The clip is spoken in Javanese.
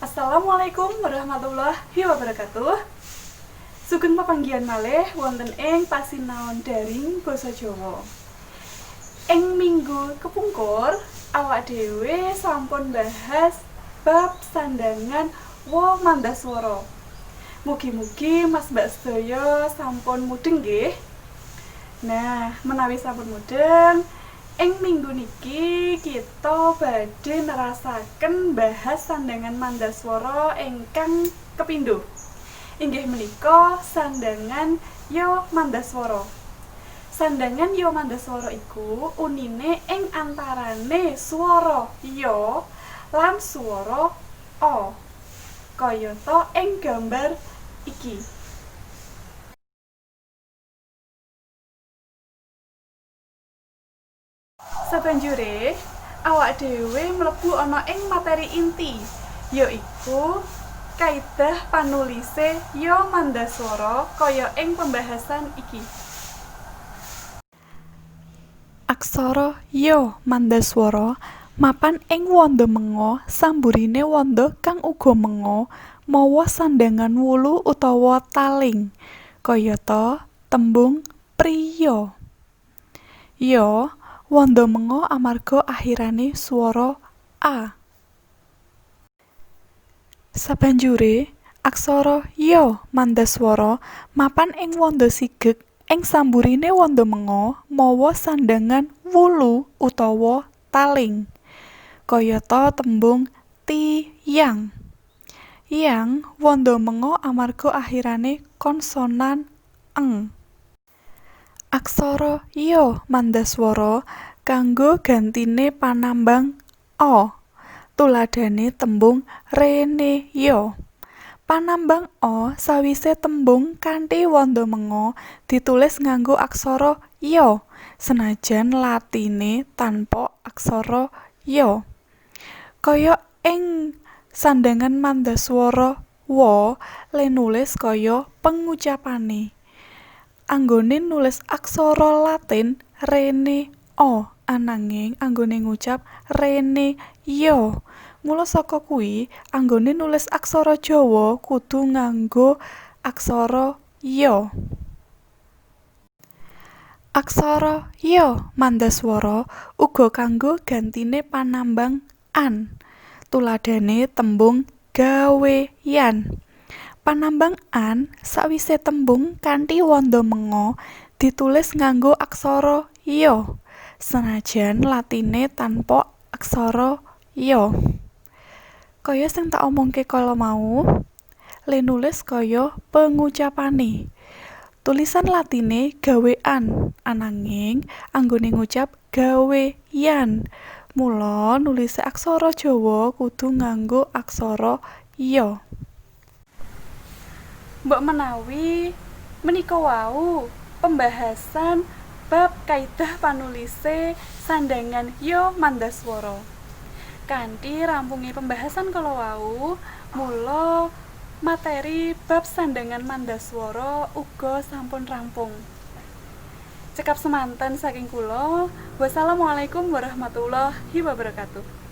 Assalamualaikum warahmatullahi wabarakatuh. Sugeng pepanggihan malih wonten ing pasinaon daring basa Jawa. Ing minggu kepungkur, awak dhewe sampun bahas bab sandangan wa mandaswara. Mugi-mugi Mas Mbak sedaya sampun mudeng nggih. Nah, menawi sampun mudeng, ing minggu niki kita badhe nerasaken bahas sandangan mandaswara ingkang kapindho. Inggih menika sandangan ya mandaswara. Sandangan ya mandaswara iku unine ing antarane swara ya lan swara a. Kayata ing gambar iki. Sabanjure, awak dhewe mlebu ana ing materi inti, yaiku kaidah panulise ya mandaswara kaya ing pembahasan iki. Aksara ya mandaswara mapan ing wanda menga samburine wanda kang uga menga mawa sandangan wulu utawa taling, kayata tembung priya. Ya wanda menga amarga akhirane swara a. Sabanjure, aksara ya mandaswara mapan ing wanda sigeg ing samburine wanda menga mawa sandangan wulu utawa taling, kayata tembung tiyang. Yang wanda menga amarga akhirane konsonan eng. Aksara ya mandaswara kanggo gantine panambang a. Tuladhane tembung rene ya. Panambang a sawise tembung kanthi wanda menga ditulis nganggo aksara ya, senajan latine tanpa aksara ya. Kaya ing sandangan mandaswara wa le nulis kaya pengucapane. Anggone nulis aksara Latin rene a, ananging anggone ngucap rene ya. Mula saka kuwi, anggone nulis aksara Jawa kudu nganggo aksara ya. Aksara ya mandaswara uga kanggo gantine panambang an. Tuladhane tembung gaweyan. Panambang an sawise tembung kanthi wanda menga ditulis nganggo aksara ya, senajan latine tanpa aksara ya. Kaya sing tak omongke kala mau, le nulis kaya pengucapane. Tulisan latine gawean, ananging anggone ngucap gaweyan. Mula nulise aksara Jawa kudu nganggo aksara ya. Mbok menawi menika wau pembahasan bab kaidah panulise sandangan ya mandaswara. Kanthi rampunge pembahasan kala wau, mula materi bab sandangan mandaswara uga sampun rampung. Cekap semanten saking kula. Wassalamualaikum warahmatullahi wabarakatuh.